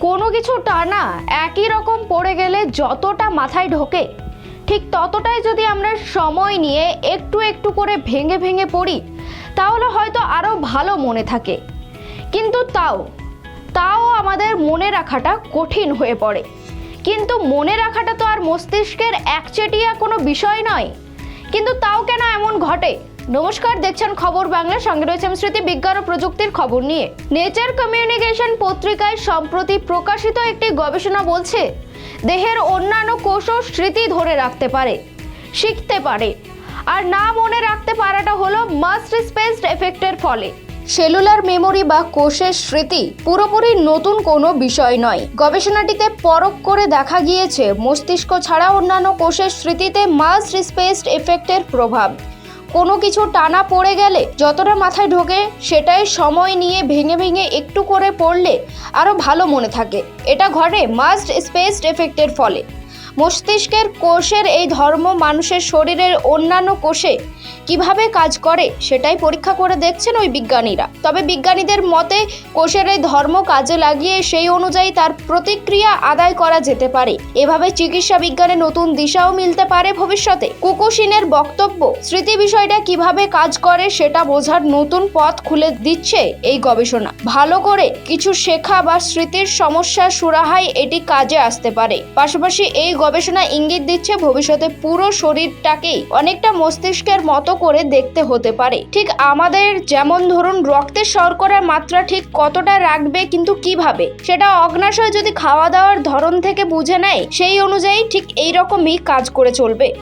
কোনো কিছু টানা একই রকম পড়ে গেলে যতটা মাথায় ঢোকে ঠিক ততটাই যদি আমরা সময় নিয়ে একটু একটু করে ভেঙে ভেঙে পড়ি তাহলে হয়তো আরও ভালো মনে থাকে। কিন্তু তাও আমাদের মনে রাখাটা কঠিন হয়ে পড়ে। কিন্তু মনে রাখাটা তো আর মস্তিষ্কের একচেটিয়া কোনো বিষয় নয়। কিন্তু তাও কেন এমন ঘটে? নমস্কার, দেখছেন খবর বাংলা, সঙ্গে রয়েছে আমি স্মৃতি। বিজ্ঞান ও প্রযুক্তির খবর নিয়ে নেচার কমিউনিকেশন পত্রিকায় সম্প্রতি প্রকাশিত একটি গবেষণা বলছে, দেহের অন্যান্য কোষও স্মৃতি ধরে রাখতে পারে, শিখতে পারে। আর না মনে রাখতে পারাটা হলো মাস্ট স্পেসড এফেক্টের ফলে। সেলুলার মেমোরি বা কোষের স্মৃতি পুরোপুরি নতুন কোনো বিষয় নয়। গবেষণাটিতে পরখ করে দেখা গিয়েছে মস্তিষ্ক ছাড়া অন্যান্য কোষের স্মৃতিতে মাস্ট স্পেসড এফেক্টের প্রভাব। কোনো কিছু টানা পড়ে গেলে যতটা মাথায় ঢোকে সেটাই সময় নিয়ে ভেঙে ভেঙে একটু করে পড়লে আরও ভালো মনে থাকে। এটা ঘটে মাস্ট স্পেসড এফেক্টের ফলে। মস্তিষ্কের কোষের এই ধর্ম মানুষের শরীরের অন্যান্য কোষে কিভাবে কাজ করে সেটাই পরীক্ষা করে দেখছেন ওই বিজ্ঞানীরা। তবে বিজ্ঞানীদের মতে কোষের এই ধর্ম কাজে লাগিয়ে সেই অনুযায়ী তার প্রতিক্রিয়া আদায় করা যেতে পারে। এভাবে চিকিৎসা বিজ্ঞানে নতুন দিশাও মিলতে পারে ভবিষ্যতে। কুকুশিনের বক্তব্য, স্মৃতি বিষয়টা কিভাবে কাজ করে সেটা বোঝার নতুন পথ খুলে দিচ্ছে এই গবেষণা। ভালো করে কিছু শেখা বা স্মৃতির সমস্যার সুরাহায় এটি কাজে আসতে পারে। পাশাপাশি এই গবেষণা ইঙ্গিত দিচ্ছে ভবিষ্যতে পুরো শরীরটাকেই অনেকটা মস্তিষ্কের মতো করে দেখতে হতে পারে। ঠিক আমাদের যেমন ধরুন রক্তের শর্করার মাত্রা ঠিক কতটা রাখবে, কিন্তু কিভাবে সেটা অগ্নাশয় যদি খাওয়া দাওয়ার ধরন থেকে বুঝে নেয় সেই অনুযায়ী ঠিক এইরকমই কাজ করে চলবে।